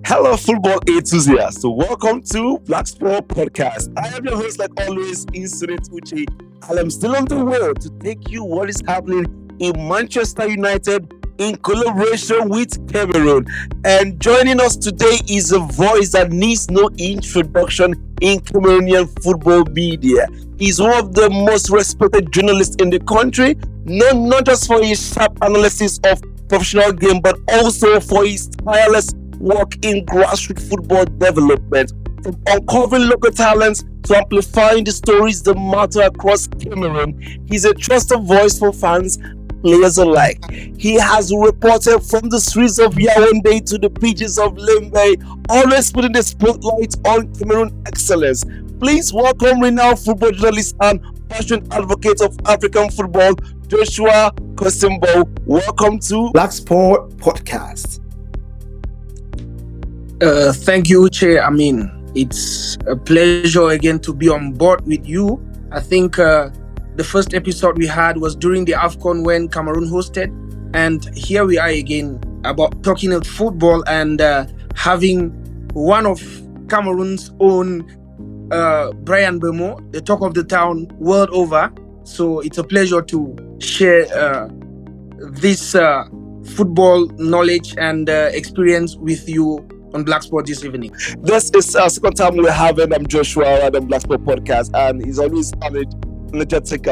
Hello, football enthusiasts. So welcome to Blaqsport podcast. I am your host, like always, Incident Uche, and I'm still on the road to take you what is happening in Manchester United in collaboration with Cameroon. And joining us today is a voice that needs no introduction in Cameroonian football media. He's one of the most respected journalists in the country, known not just for his sharp analysis of professional game, but also for his tireless work in grassroots football development, from uncovering local talents to amplifying the stories that matter across Cameroon. He's a trusted voice for fans, players alike. He has reported from the streets of Yaoundé to the pitches of Limbe, always putting the spotlight on Cameroon excellence. Please welcome renowned football journalist and passionate advocate of African football, Joshua Kosimbom. Welcome to Blaqsport podcast. Thank you, Uche. It's a pleasure again to be on board with you. I think the first episode we had was during the AFCON when Cameroon hosted. And here we are again about talking of football and having one of Cameroon's own, Brian Mbeumo, the talk of the town world over. So it's a pleasure to share this football knowledge and experience with you on Blaqsport this evening. This is our second time we're having Joshua on the Blaqsport podcast, and he's always an energetic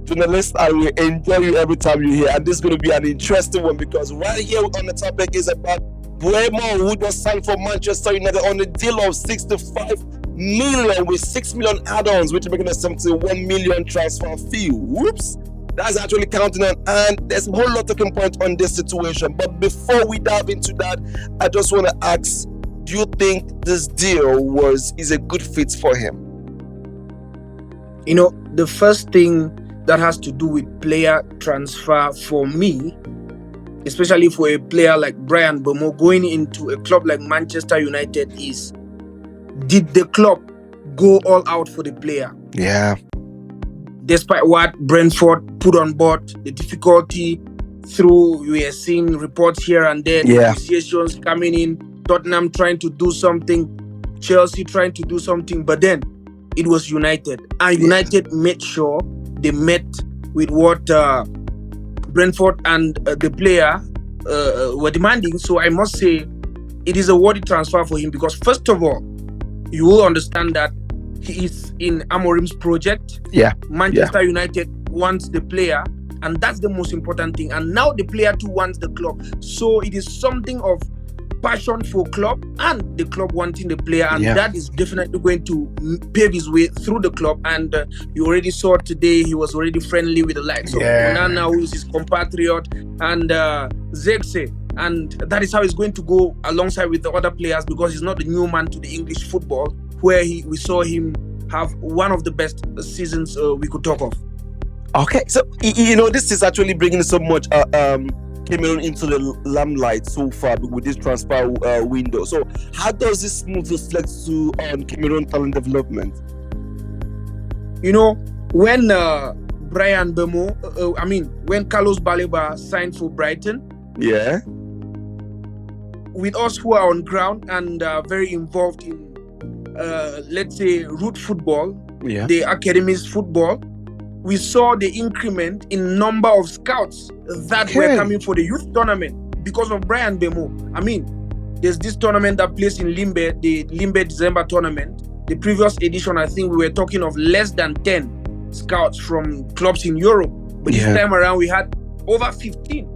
journalist, and we enjoy you every time you're here. And this is going to be an interesting one because right here on the topic is about Mbeumo, who just signed for Manchester United on a deal of 65 million with 6 million add-ons, which is making a 71 million transfer fee. Whoops! That's actually counting on, and there's a whole lot of talking point on this situation. But before we dive into that, I just want to ask, do you think this deal is a good fit for him? You know, the first thing that has to do with player transfer for me, especially for a player like Brian Mbeumo going into a club like Manchester United, is, did the club go all out for the player? Yeah. Despite what Brentford put on board, the difficulty through, we are seeing reports here and there, negotiations coming in, Tottenham trying to do something, Chelsea trying to do something, but then it was United. And United made sure they met with what Brentford and the player were demanding. So I must say it is a worthy transfer for him because first of all, you will understand that he is in Amorim's project. Manchester United wants the player, and that's the most important thing. And now the player too wants the club. So it is something of passion for club and the club wanting the player, and that is definitely going to pave his way through the club. And you already saw today he was already friendly with the likes of Onana, who is his compatriot, and Zegse. And that is how he's going to go alongside with the other players because he's not the new man to the English football, where we saw him have one of the best seasons we could talk of. Okay, so this is actually bringing so much Cameroon into the limelight so far with this transfer window. So how does this move reflect on Cameroon talent development? You know, when Brian Mbeumo, when Carlos Baleba signed for Brighton, with us who are on ground and very involved in, let's say, root football, the academies football, we saw the increment in number of scouts that were coming for the youth tournament because of Brian Mbeumo. There's this tournament that plays in Limbe, the Limbe December tournament. The previous edition, I think we were talking of less than 10 scouts from clubs in Europe. But this time around, we had over 15.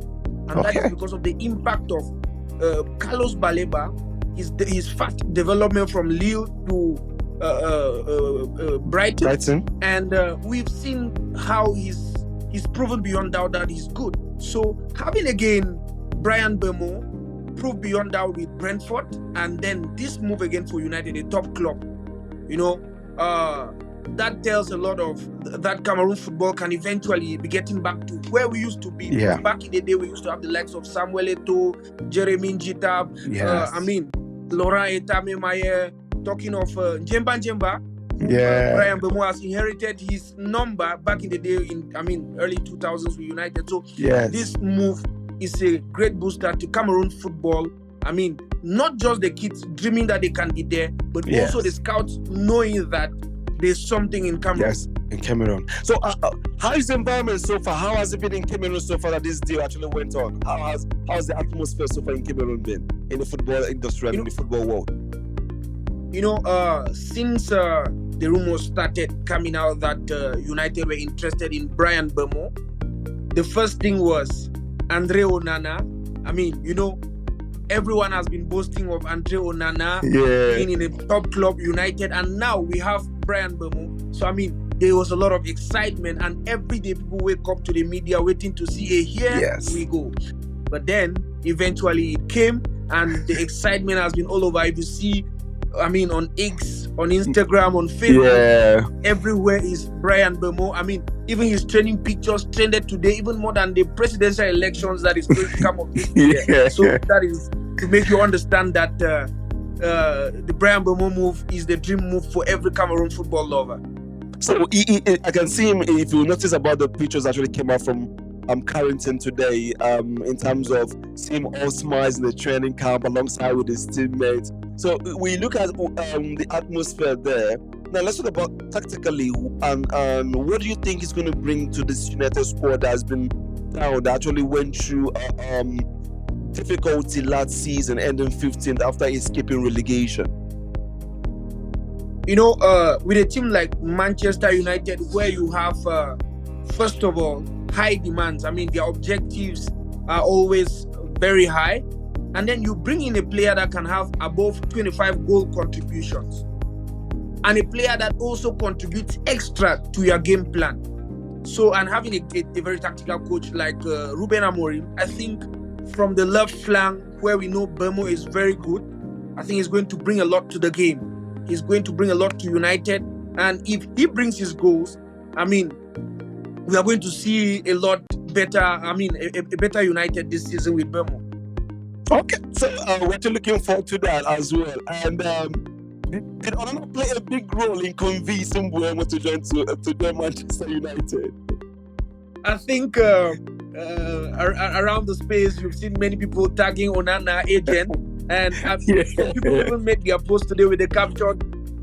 And that is because of the impact of Carlos Baleba, his fast development from Lille to Brighton. And we've seen how he's proven beyond doubt that he's good. So having again Brian Mbeumo prove beyond doubt with Brentford, and then this move again for United, a top club, that tells a lot of that Cameroon football can eventually be getting back to where we used to be. Back in the day, we used to have the likes of Samuel Eto'o, Jeremy Njitab, Laurent Etamemaye, talking of Njemba. Brian Mbeumo has inherited his number back in the day in early 2000s with United. So this move is a great booster to Cameroon football. not just the kids dreaming that they can be there, but also the scouts knowing that there's something in Cameroon. Yes, in Cameroon. So how is the environment so far? How has it been in Cameroon so far that this deal actually went on? How's the atmosphere so far in Cameroon been in the football industry and in the football world? Since the rumors started coming out that United were interested in Mbeumo, the first thing was Andre Onana. I mean, everyone has been boasting of Andre Onana being in a top club, United, and now we have Mbeumo. So, I mean, there was a lot of excitement, and every day people wake up to the media waiting to see here we go. But then, eventually it came, and the excitement has been all over. If you see, I mean, on X, on Instagram, on Facebook, everywhere is Mbeumo. I mean, even his training pictures trended today, even more than the presidential elections that is going to come up this year. So that is to make you understand that the Mbeumo move is the dream move for every Cameroon football lover. So I can see him, if you notice about the pictures actually came out from Carrington today, in terms of seeing all smiles in the training camp alongside with his teammates. So we look at the atmosphere there. Now let's talk about tactically, and what do you think is going to bring to this United squad that has been down, that actually went through difficulty last season, ending 15th after escaping relegation? With a team like Manchester United, where you have, first of all, high demands. I mean, their objectives are always very high. And then you bring in a player that can have above 25 goal contributions. And a player that also contributes extra to your game plan. So, and having a very tactical coach like Ruben Amorim, I think from the left flank, where we know Mbeumo is very good, I think he's going to bring a lot to the game. He's going to bring a lot to United. And if he brings his goals, I mean, we are going to see a lot better, a better United this season with Mbeumo. Okay, so we're looking forward to that as well. And did Onana play a big role in convincing Mbeumo to join Manchester United? I think around the space, you've seen many people tagging Onana agent, and some people even made their post today with the caption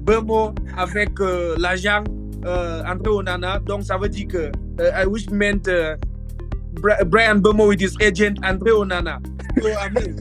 Mbeumo avec l'agent Andre Onana. Donc ça veut dire que which meant Brian Mbeumo with his agent Andre Onana. So, I mean,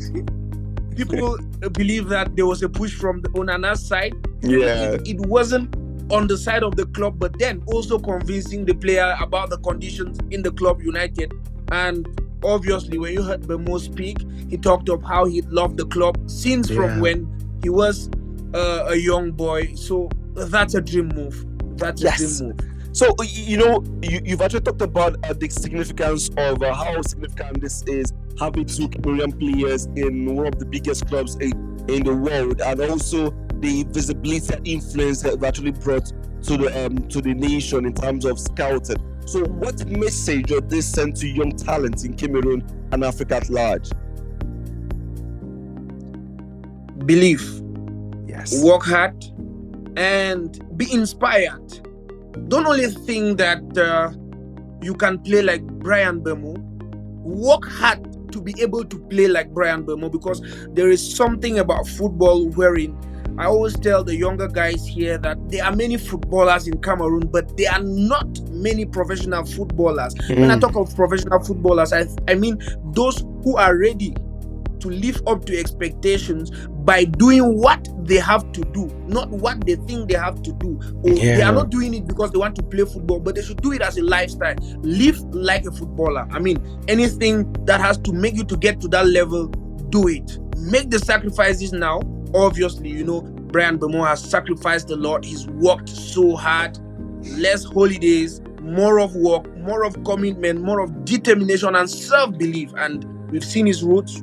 people believe that there was a push from the Onana's side. It wasn't on the side of the club, but then also convincing the player about the conditions in the club United. And obviously, when you heard Mbeumo speak, he talked of how he loved the club since from when he was a young boy. So that's a dream move. That's a dream move. So, you've actually talked about the significance of how significant this is, having two Cameroonian players in one of the biggest clubs in the world, and also the visibility and influence that they've actually brought to the nation in terms of scouting. So what message does this send to young talents in Cameroon and Africa at large? Believe. Yes. Work hard and be inspired. Don't only think that you can play like Brian Mbeumo. Work hard to be able to play like Brian Mbeumo, because there is something about football wherein I always tell the younger guys here that there are many footballers in Cameroon, but there are not many professional footballers. When I talk of professional footballers, I mean those who are ready to live up to expectations by doing what they have to do, not what they think they have to do. Or they are not doing it because they want to play football, but they should do it as a lifestyle. Live like a footballer. I mean, anything that has to make you to get to that level, do it. Make the sacrifices now. Obviously, Brian Mbeumo has sacrificed a lot. He's worked so hard. Less holidays, more of work, more of commitment, more of determination and self-belief. And we've seen his roots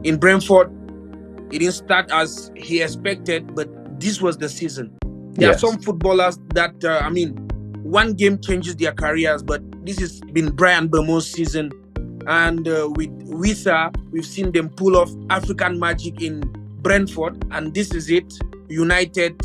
in Brentford. It didn't start as he expected, but this was the season. There are some footballers that, one game changes their careers, but this has been Brian Mbeumo's season. And with Wisa, we've seen them pull off African magic in Brentford, and this is it. United,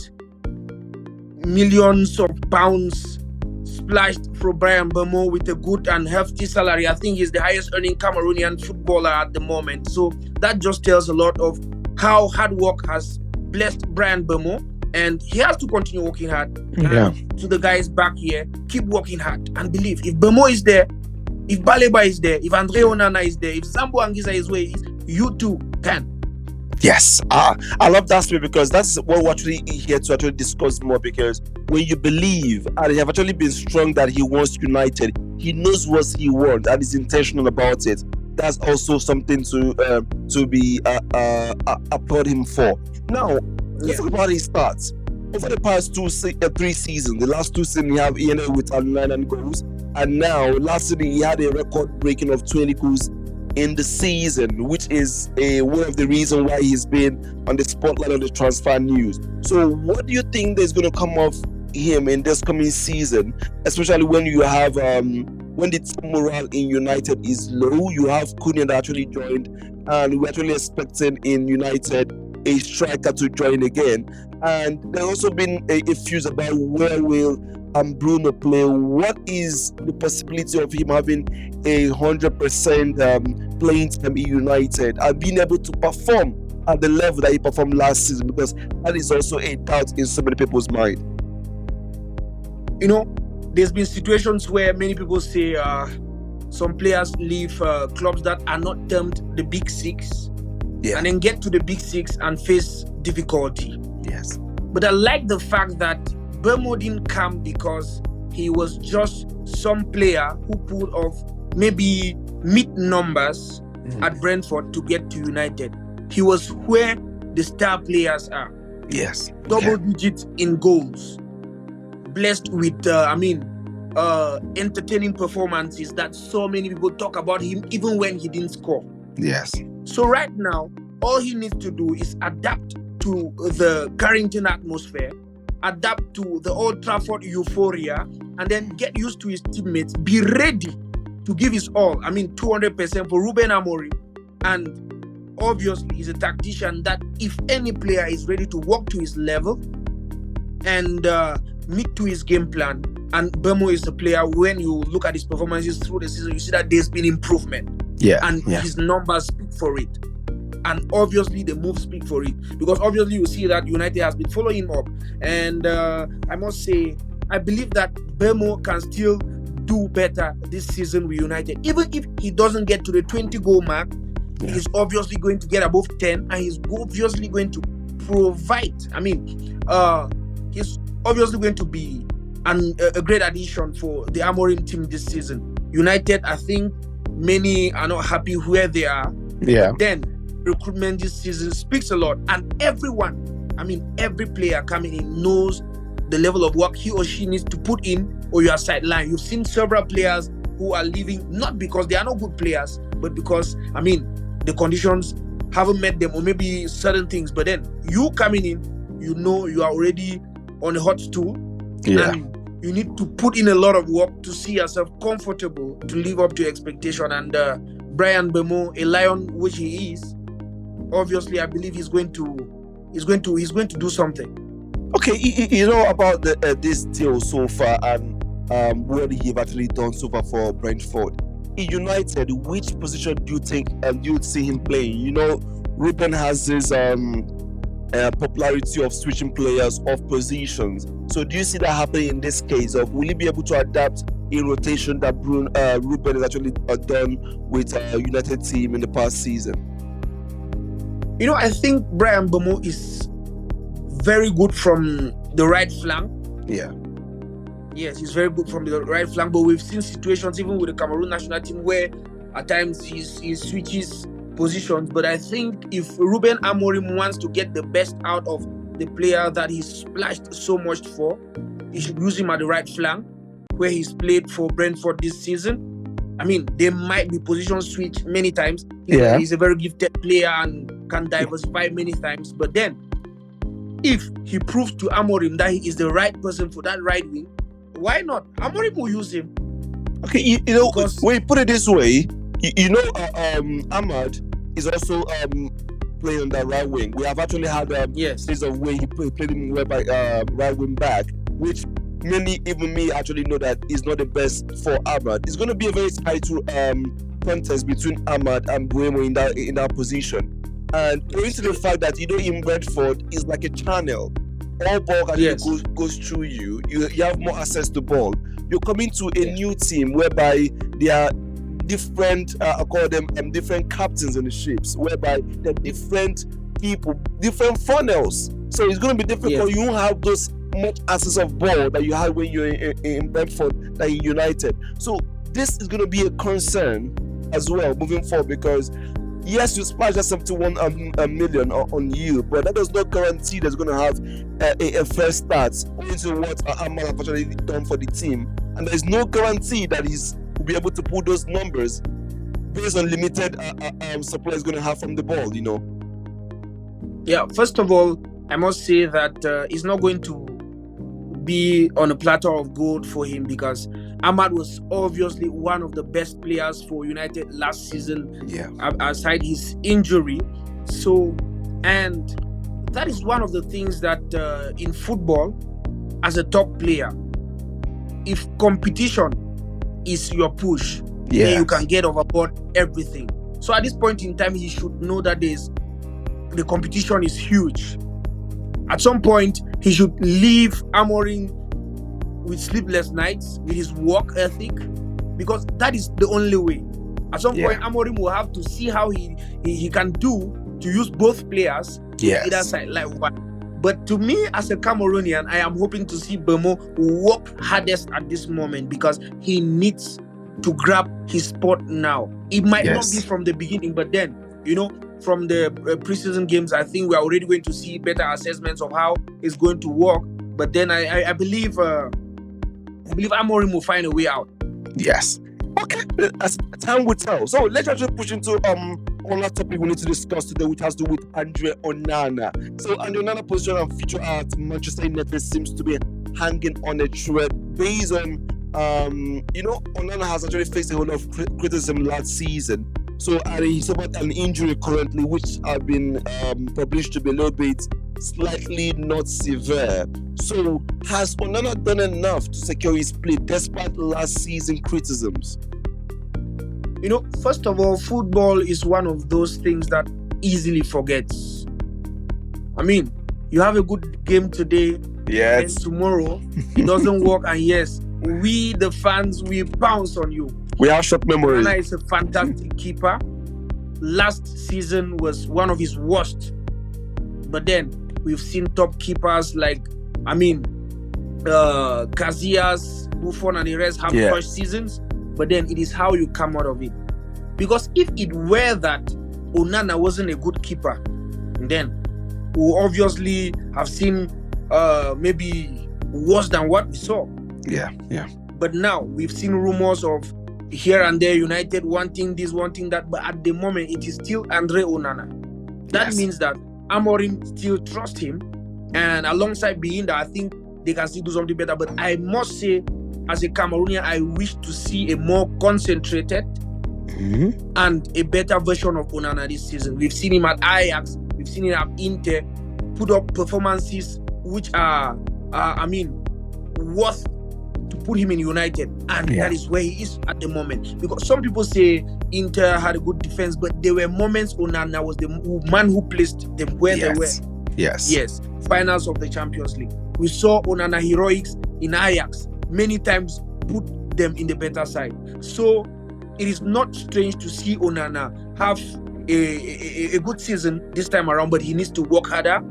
millions of pounds splashed for Brian Mbeumo with a good and hefty salary. I think he's the highest earning Cameroonian footballer at the moment. So that just tells a lot of how hard work has blessed Bryan Mbeumo, and he has to continue working hard. Yeah. And to the guys back here, keep working hard and believe. If Mbeumo is there, if Baleba is there, if Andre Onana is there, if Sambo Anguissa is where he is, you too can. Yes, I love that spirit, because that's what we're actually here to actually discuss more. Because when you believe and you have actually been strong that he wants United, he knows what he wants and is intentional about it. That's also something to be applaud him for. Now, let's talk about his stats. Over the past 3 seasons, the last 2 seasons he ended with 9 goals, and now last season he had a record breaking of 20 goals in the season, which is one of the reasons why he's been on the spotlight of the transfer news. So what do you think is going to come of him in this coming season, especially when you have when the team morale in United is low? You have Cunha that actually joined, and we're actually expecting in United a striker to join again. And there's also been a fuse about where will Mbeumo play. What is the possibility of him having 100% playing time in United and being able to perform at the level that he performed last season? Because that is also a doubt in so many people's mind. You know, there's been situations where many people say some players leave clubs that are not termed the Big Six, and then get to the Big Six and face difficulty. Yes. But I like the fact that Mbeumo didn't come because he was just some player who pulled off maybe mid numbers at Brentford to get to United. He was where the star players are. Yes. Double digits in goals. Blessed with, entertaining performances that so many people talk about him even when he didn't score. Yes. So right now, all he needs to do is adapt to the Carrington atmosphere, adapt to the Old Trafford euphoria, and then get used to his teammates. Be ready to give his all. 200% for Ruben Amorim. And obviously, he's a tactician that if any player is ready to walk to his level and meet to his game plan, and Mbeumo is a player, when you look at his performances through the season, you see that there's been improvement. His numbers speak for it. And obviously the moves speak for it, because obviously you see that United has been following him up. And I must say, I believe that Mbeumo can still do better this season with United. Even if he doesn't get to the 20 goal mark, he's obviously going to get above 10, and he's obviously going to provide. He's obviously going to be a great addition for the Amorim team this season. United, I think many are not happy where they are. But then recruitment this season speaks a lot, and everyone, every player coming in knows the level of work he or she needs to put in, or you are sidelined. You've seen several players who are leaving not because they are not good players, but because the conditions haven't met them, or maybe certain things. But then you coming in, you know you are already on a hot stool, and you need to put in a lot of work to see yourself comfortable to live up to expectation. And Bryan Mbeumo, a Lion which he is, obviously I believe he's going to do something. Okay, you know about this deal so far, and what he's actually done so far for Brentford. In United, which position do you think you'd see him playing? You know, Ruben has this popularity of switching players off positions. So do you see that happening in this case? Of will he be able to adapt in rotation that Ruben has actually done with United team in the past season? I think Bryan Mbeumo is very good from the right flank. Yes, he's very good from the right flank, but we've seen situations even with the Cameroon national team where at times he switches positions. But I think if Ruben Amorim wants to get the best out of the player that he's splashed so much for, he should use him at the right flank, where he's played for Brentford this season. There might be position switch many times. He's a very gifted player and can diversify many times. But then, if he proves to Amorim that he is the right person for that right wing, why not? Amorim will use him. Okay, when you put it this way, Ahmad is also playing on the right wing. We have actually had series of where he played him by right wing back, which many, even me, actually know that is not the best for Ahmad. It's going to be a very tight contest between Ahmad and Mbeumo in that position. And owing to the fact that, in Brentford is like a channel. All ball goes through you. You have more access to ball. You're coming to a new team whereby there are different, I call them different captains in the ships, whereby there are different people, different funnels. So it's going to be difficult. You won't have those much access of ball that you had when you're in Brentford, that in United. So this is going to be a concern as well moving forward, because yes, you splash that 71 million on you, but that does not guarantee that's going to have a first start into what Ahmad has actually done for the team. And there is no guarantee that he's will be able to pull those numbers based on limited supply he's going to have from the ball, Yeah, first of all, I must say that it's not going to be on a platter of gold for him, because Ahmad was obviously one of the best players for United last season, aside his injury. So, and that is one of the things that in football, as a top player, if competition is your push, then you can get overboard everything. So at this point in time, he should know that the competition is huge. At some point, he should leave Amorim with sleepless nights, with his work ethic, because that is the only way. At some point, Amorim will have to see how he can do to use both players on either side, like one. But to me, as a Cameroonian, I am hoping to see Mbeumo work hardest at this moment, because he needs to grab his spot now. It might not be from the beginning, but then, from the preseason games, I think we are already going to see better assessments of how it's going to work. But then I believe Amorim will find a way out. Yes. Okay. As time will tell. So let's actually push into another topic we need to discuss today, which has to do with Andre Onana. So Andre Onana position and future at Manchester United seems to be hanging on a thread based on Onana has actually faced a whole lot of criticism last season. So he's suffered an injury currently, which have been published to be a little bit slightly not severe. So has Onana done enough to secure his place despite last season criticisms? First of all, football is one of those things that easily forgets. I mean, you have a good game today, and tomorrow it doesn't work, and we the fans, we bounce on you. We have short memory. Onana is a fantastic keeper. Last season was one of his worst. But then we've seen top keepers like, Casillas, Buffon, and the rest have first seasons. But then it is how you come out of it. Because if it were that Onana wasn't a good keeper, then we'll obviously have seen maybe worse than what we saw. Yeah. But now we've seen rumors of here and there United wanting this, wanting that. But at the moment, it is still Andre Onana. That means that Amorim still trusts him. And alongside being that, I think they can still do something better. But I must say, as a Cameroonian, I wish to see a more concentrated and a better version of Onana this season. We've seen him at Ajax, we've seen him at Inter, put up performances which are, worth to put him in United. And that is where he is at the moment. Because some people say Inter had a good defense, but there were moments Onana was the man who placed them where they were. Yes. Finals of the Champions League. We saw Onana heroics in Ajax many times put them in the better side. So it is not strange to see Onana have a good season this time around, but he needs to work harder.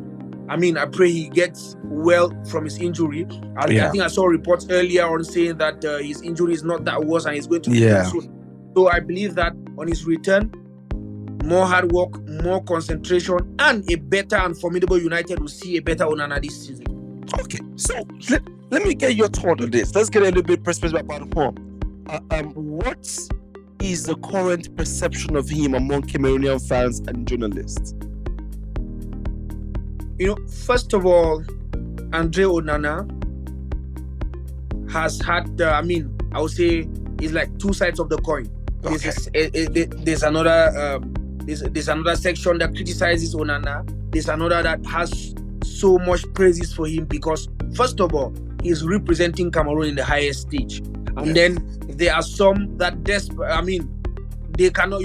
I pray he gets well from his injury. I think I saw reports earlier on saying that his injury is not that worse and he's going to return soon. So I believe that on his return, more hard work, more concentration, and a better and formidable United will see a better Onana this season. Okay, so let me get your thought on this. Let's get a little bit perspective about him. What is the current perception of him among Cameroonian fans and journalists? First of all, Andre Onana has had, I would say, it's like two sides of the coin. Okay. There's another section that criticizes Onana. There's another that has so much praises for him because, first of all, he's representing Cameroon in the highest stage. And then there are some that they cannot,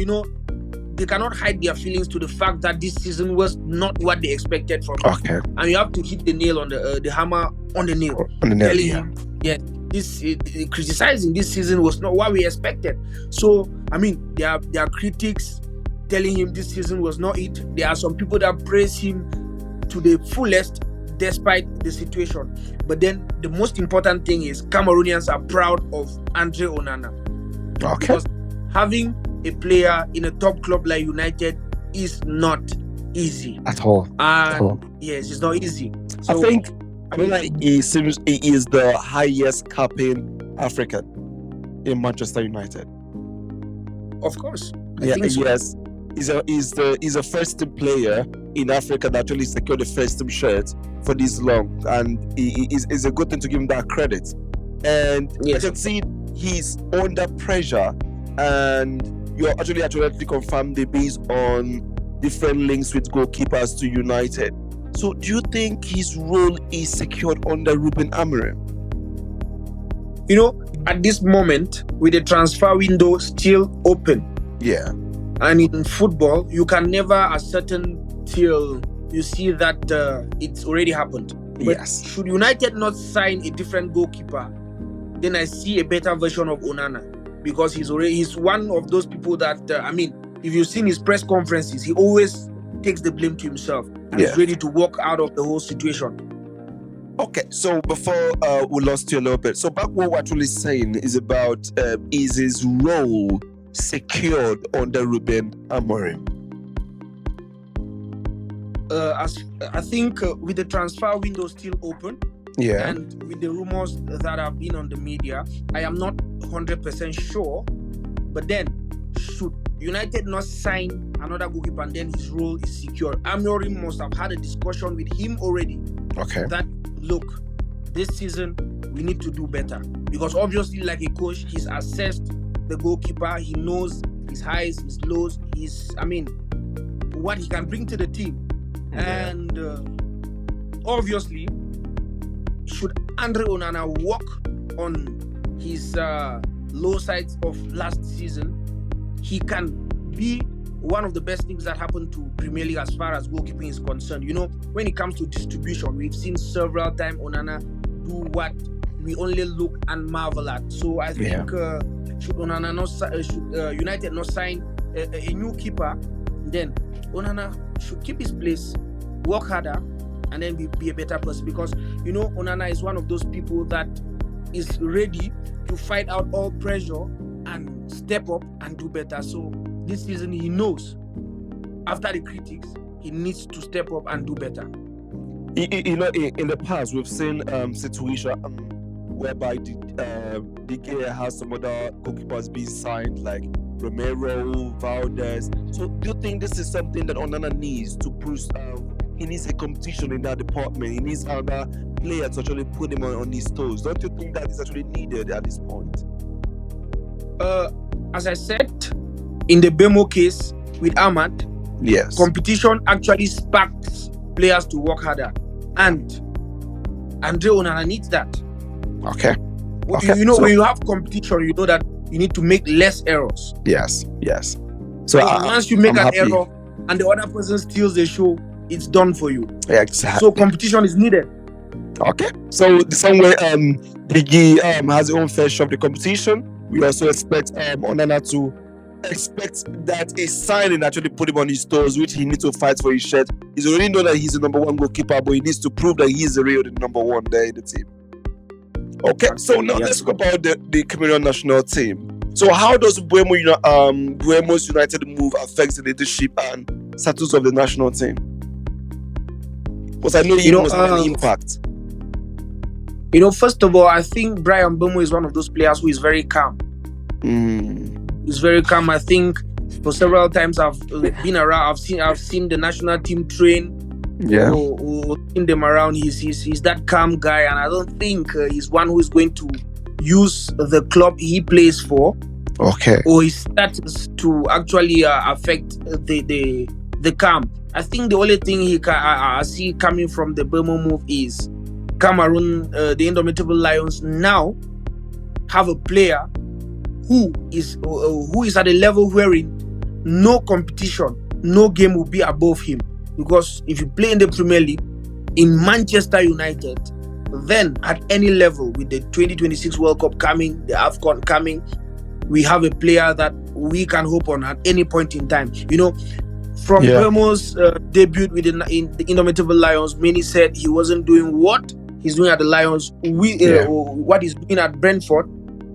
they cannot hide their feelings to the fact that this season was not what they expected from him. Okay. And you have to hit the nail on the hammer on the nail. On the nail, telling yeah. him, yes, criticizing this season was not what we expected. So, I mean, there are critics telling him this season was not it. There are some people that praise him to the fullest despite the situation. But then the most important thing is Cameroonians are proud of Andre Onana. Okay. Because having a player in a top club like United is not easy at all. And yes, it's not easy. So, I think he is the highest capping African in Manchester United. Of course. I think so. Yes. He's a first team player in Africa that actually secured the first team shirt for this long, and it's a good thing to give him that credit. And yes, I can see he's under pressure, and you're actually confirmed the based on different links with goalkeepers to United. So do you think his role is secured under Ruben Amorim? You know, at this moment, with the transfer window still open, yeah, and in football, you can never ascertain till you see that it's already happened. But yes. Should United not sign a different goalkeeper, then I see a better version of Onana, because he's one of those people that if you've seen his press conferences, he always takes the blame to himself and is ready to walk out of the whole situation. Okay, so before we lost you a little bit, so back what we're actually saying is about is his role secured under Ruben Amorim? As I think with the transfer window still open, and with the rumors that have been on the media, I am not 100% sure. But then, should United not sign another goalkeeper and then his role is secure, Amorim must have had a discussion with him already. Okay. That, look, this season we need to do better, because obviously, like a coach, he's assessed the goalkeeper. He knows his highs, his lows. What he can bring to the team. Yeah. And obviously, should Andre Onana work on his low sides of last season, he can be one of the best things that happened to Premier League as far as goalkeeping is concerned. You know, when it comes to distribution, we've seen several times Onana do what we only look and marvel at. So I think should United not sign a new keeper, then Onana should keep his place, work harder, and then be a better person. Because, you know, Onana is one of those people that is ready to fight out all pressure and step up and do better. So this season he knows, after the critics, he needs to step up and do better. You know, in the past we've seen situation whereby the Gea has some other goalkeepers being signed, like Romero, Valdez. So do you think this is something that Onana needs to boost? He needs a competition in that department. He needs other players to actually put him on his toes. Don't you think that is actually needed at this point? As I said, in the Mbeumo case with Ahmad, yes, competition actually sparks players to work harder, and Andre Onana needs that. Okay. You know, when you have competition, you know that you need to make less errors. Yes. So once you make an error and the other person steals the show, it's done for you. Exactly. So competition is needed. Okay. So the same way Biggie has his own fair share of the competition, we also expect Onana to expect that a signing actually put him on his toes, which he needs to fight for his shirt. He's already know that he's the number one goalkeeper, but he needs to prove that he's the real number one there in the team. Okay, so now let's talk about the Cameroon national team. So how does Mbeumo's United move affect the leadership and status of the national team? Because I know he must have an impact. You know, first of all, I think Mbeumo is one of those players who is very calm. He's very calm. I think for several times I've been around. I've seen the national team train. Yeah. Or seen them around. He's that calm guy, and I don't think he's one who is going to use the club he plays for, or his status to actually affect the calm. I think the only thing I see coming from the Mbeumo move is Cameroon, the Indomitable Lions now have a player who is at a level wherein no competition, no game will be above him. Because if you play in the Premier League, in Manchester United, then at any level, with the 2026 World Cup coming, the AFCON coming, we have a player that we can hope on at any point in time. From Mbeumo's debut with the Indomitable Lions, many said he wasn't doing what he's doing at the Lions, what he's doing at Brentford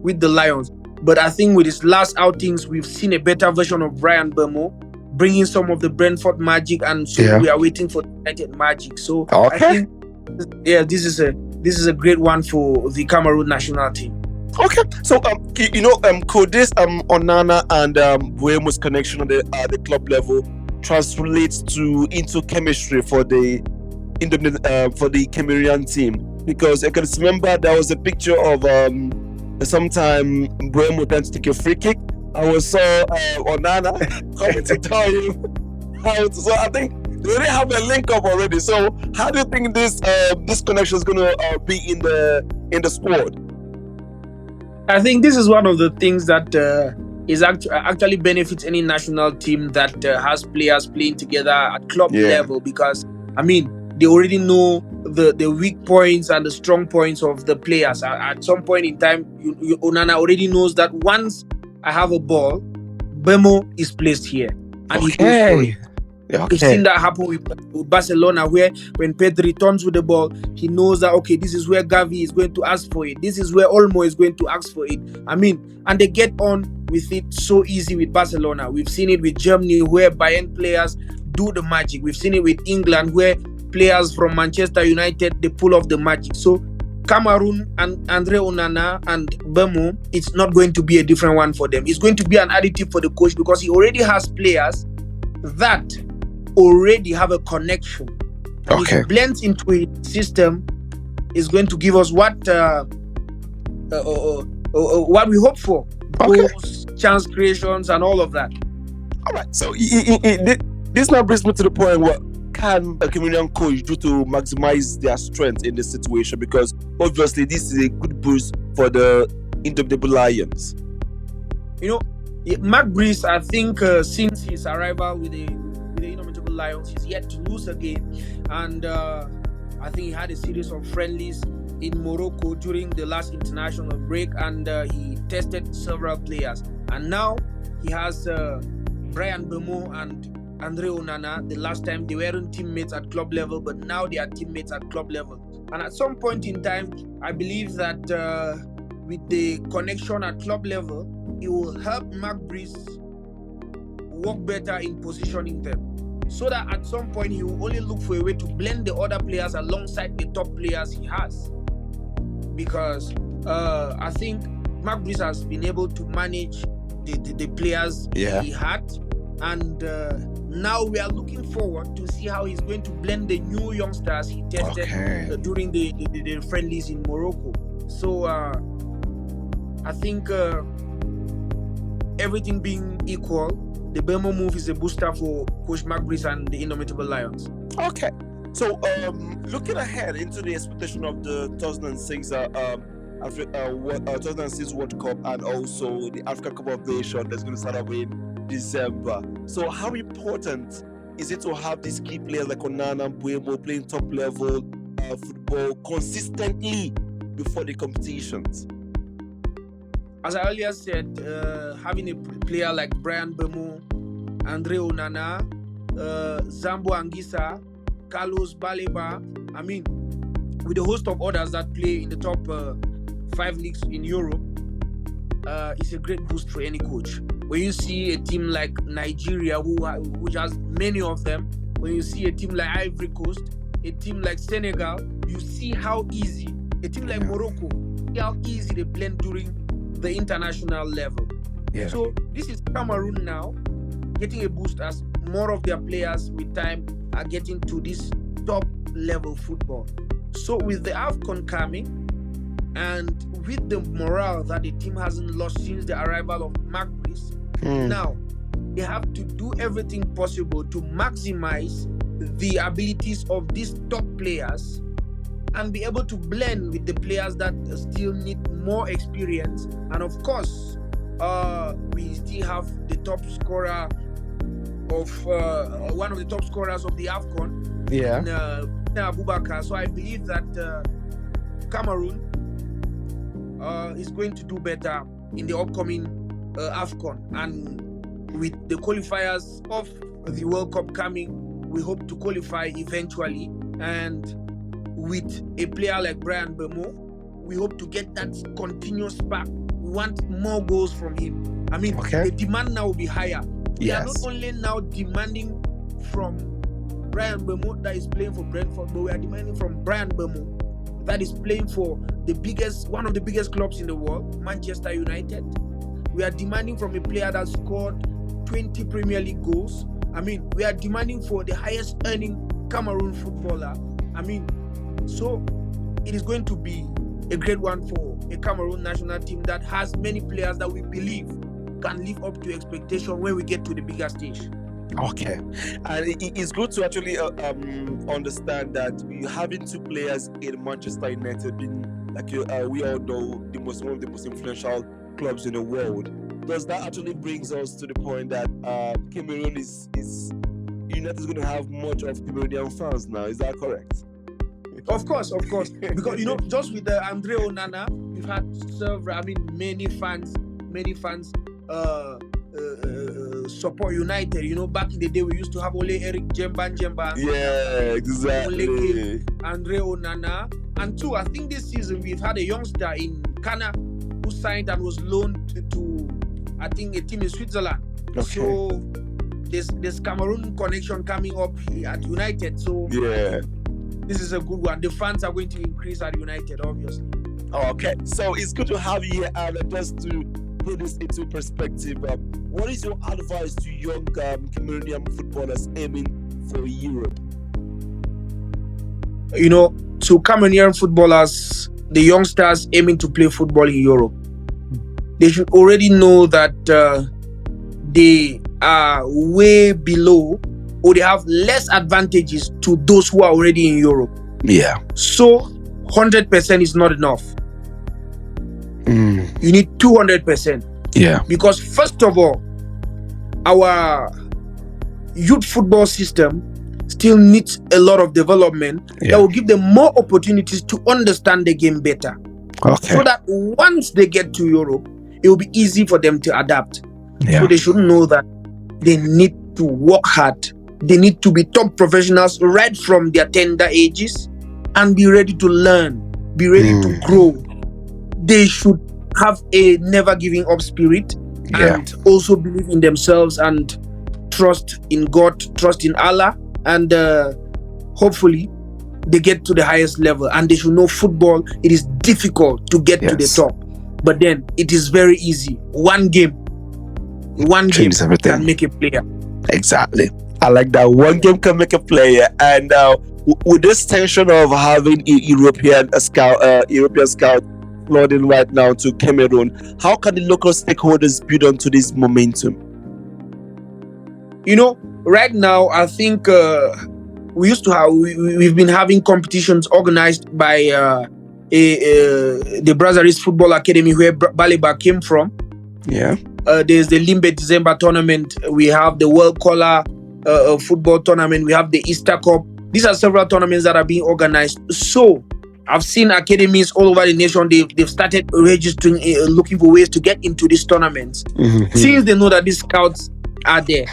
with the Lions. But I think with his last outings, we've seen a better version of Bryan Mbeumo, bringing some of the Brentford magic, and so we are waiting for the United magic. So I think, this is a great one for the Cameroon national team. Okay, so could this Onana and Mbeumo's connection on the club level translates into chemistry for the Cameroonian team? Because I can remember there was a picture of sometime Mbeumo trying to take a free kick. I saw Onana coming to tell you. So I think they already have a link up already. So how do you think this connection is going to be in the squad? I think this is one of the things that is actually benefits any national team that has players playing together at club level, because they already know the weak points and the strong points of the players. At some point in time, Onana already knows that once I have a ball, Mbeumo is placed here, and he goes for it. We've seen that happen with Barcelona, where when Pedri turns with the ball, he knows that, okay, this is where Gavi is going to ask for it. This is where Olmo is going to ask for it. And they get on with it so easy with Barcelona. We've seen it with Germany, where Bayern players do the magic. We've seen it with England, where players from Manchester United, they pull off the magic. So Cameroon and Andre Onana and Mbeumo, it's not going to be a different one for them. It's going to be an additive for the coach, because he already has players that already have a connection. And if it blends into a system, is going to give us what we hope for. Goals, chance creations, and all of that. All right. So this now brings me to the point where can a Cameroonian coach do to maximize their strength in this situation? Because obviously this is a good boost for the Indomitable Lions. Mark Brice, I think since his arrival with the Indomitable Lions, he's yet to lose a game, and I think he had a series of friendlies in Morocco during the last international break, and he tested several players, and now he has Bryan Mbeumo and Andre Onana. The last time they weren't teammates at club level, but now they are teammates at club level, and at some point in time, I believe that with the connection at club level, it will help Mark Brice work better in positioning them, so that at some point he will only look for a way to blend the other players alongside the top players he has. Because I think Mark Brice has been able to manage the players he had, and now we are looking forward to see how he's going to blend the new youngsters he tested during the friendlies in Morocco. So I think everything being equal, the Mbeumo move is a booster for Coach Mark Brice and the Indomitable Lions. Okay. So looking ahead into the expectation of the 2006 World Cup, and also the African Cup of Nations that's going to start up in December. So how important is it to have these key players like Onana and Mbeumo playing top level football consistently before the competitions? As I earlier said, having a player like Bryan Mbeumo, Andre Onana, Zambo Anguissa, Carlos Baleba, with a host of others that play in the top 5 leagues in Europe, it's a great boost for any coach. When you see a team like Nigeria, which has many of them, when you see a team like Ivory Coast, a team like Senegal, you see how easy, a team like Morocco, how easy they blend during the international level. So this is Cameroon now getting a boost as more of their players with time are getting to this top level football. So with the AFCON coming, and with the morale that the team hasn't lost since the arrival of Mark Brice, now they have to do everything possible to maximize the abilities of these top players and be able to blend with the players that still need more experience. And of course, we still have the top scorer of one of the top scorers of the AFCON. Yeah. Abubakar. So I believe that Cameroon is going to do better in the upcoming AFCON. And with the qualifiers of the World Cup coming, we hope to qualify eventually. And with a player like Mbeumo, we hope to get that continuous spark. We want more goals from him. I mean, the demand now will be higher. We are not only now demanding from Mbeumo that is playing for Brentford, but we are demanding from Mbeumo that is playing for one of the biggest clubs in the world, Manchester United. We are demanding from a player that scored 20 Premier League goals. I mean, we are demanding for the highest earning Cameroon footballer. I mean, so it is going to be a great one for a Cameroon national team that has many players that we believe can live up to expectation when we get to the bigger stage. Okay, and it's good to actually understand that you having two players in Manchester United being like we all know one of the most influential clubs in the world. Does that actually brings us to the point that Cameroon is United is going to have much of Cameroonian fans now? Is that correct? Of course, because just with the Onana, we've had many fans support United. Back in the day, we used to have only Eric Jemba. Yeah, exactly. Andre Onana. And two, I think this season we've had a youngster in Ghana who signed and was loaned to I think a team in Switzerland. Okay. So there's Cameroon connection coming up at United. So yeah, this is a good one. The fans are going to increase at United, obviously. Okay, so it's good to have you here. Just to put this into perspective, what is your advice to young Cameroonian footballers aiming for Europe? To Cameroonian footballers, the youngsters aiming to play football in Europe, they should already know that they are way below, or they have less advantages to those who are already in Europe. Yeah. So 100% is not enough. You need 200%. Yeah. Because first of all, our youth football system still needs a lot of development that will give them more opportunities to understand the game better. Okay. So that once they get to Europe, it will be easy for them to adapt. Yeah. So they should know that they need to work hard. They need to be top professionals right from their tender ages and be ready to learn, be ready to grow. They should have a never giving up spirit and also believe in themselves and trust in God, trust in Allah, and hopefully they get to the highest level. And they should know football, it is difficult to get to the top, but then it is very easy. One game can make a player. Exactly. I like that. One game can make a player. And with this tension of having a European scout flooding right now to Cameroon, how can the local stakeholders build onto this momentum? Right now, I think we've been having competitions organized by the Brazzaville Football Academy where Baleba came from. Yeah. There's the Limbe December tournament. We have the World Collar football tournament. We have the Easter Cup. These are several tournaments that are being organized. So I've seen academies all over the nation. They've started registering, looking for ways to get into these tournaments. Since they know that these scouts are there.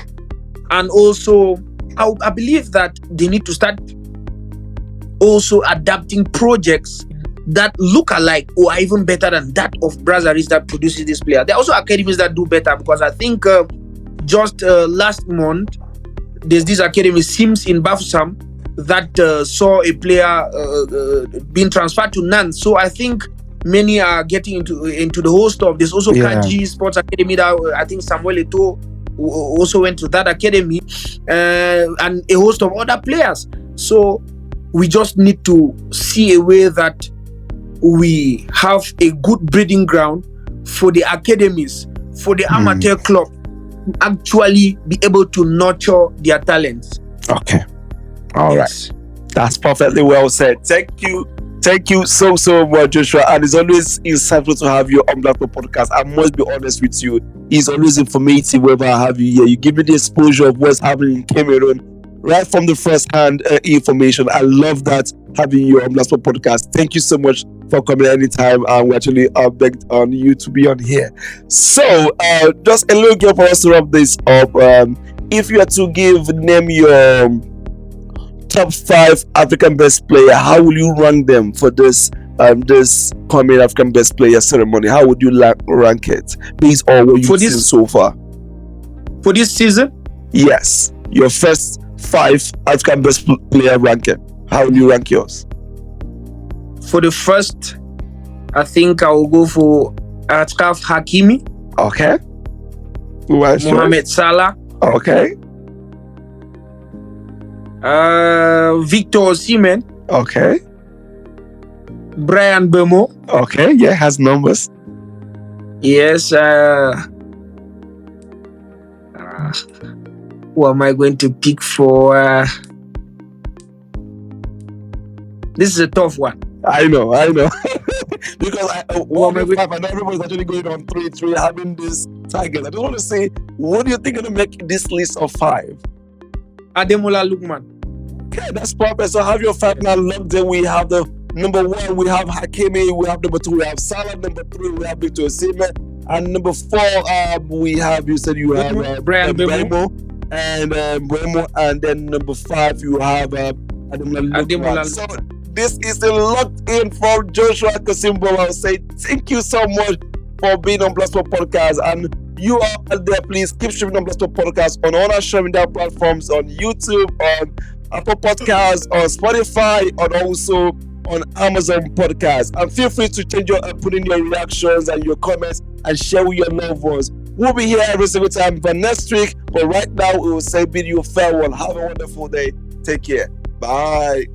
And also, I believe that they need to start also adapting projects that look alike or are even better than that of Brazzaville that produces this player. There are also academies that do better, because I think just last month, there's this academy, Sims in Bafoussam, that saw a player being transferred to Nantes. So I think many are getting into the whole stuff. There's also Kaji Sports Academy that I think Samuel Eto'o also went to that academy, and a host of other players. So we just need to see a way that we have a good breeding ground for the academies, for the amateur club, to actually be able to nurture their talents. Okay. All right. That's perfectly well said. Thank you Thank you so much, Joshua. And it's always insightful to have you on Blaqsport podcast. I must be honest with you. It's always informative whenever I have you here. You give me the exposure of what's happening in Cameroon right from the first-hand information. I love that having you on Blaqsport podcast. Thank you so much for coming anytime. We actually begged on you to be on here. So, just a little game for us to wrap this up. If you had to name your top 5 African best player, how will you rank them for this coming African best player ceremony? How would you rank it based on what you've seen so far? For this season? Yes. Your first 5 African best player ranking. How will you rank yours? For the first, I think I will go for Achraf Hakimi. Okay. Mohamed Salah. Okay. Victor Osimhen. Okay. Brian Mbeumo. Okay, yeah, has numbers. Yes. Who am I going to pick for? This is a tough one. I know. Because I know everybody's actually going on 3-3 having this target. I just want to say, what do you think are going to make this list of 5? Ademola Lookman. Okay, that's perfect. So have your 5 now locked in. We have the number 1, we have Hakimi. We have number 2, we have Salah. Number 3, we have Victor Osimhen. And number 4, we have, you said you have Brian Mbeumo. And Mbeumo. And then number 5, you have Ademola Lookman. So this is a locked in from Joshua Kosimbom. I'll say thank you so much for being on Blaqsport podcast. And you are out there, please keep streaming on Blaqsport podcast on all our streaming platforms, on YouTube, on Apple Podcasts, on Spotify, and also on Amazon Podcasts. And feel free to change put in your reactions and your comments and share with your loved ones. We'll be here every single time for next week. But right now, we will say bid you farewell. Have a wonderful day. Take care. Bye.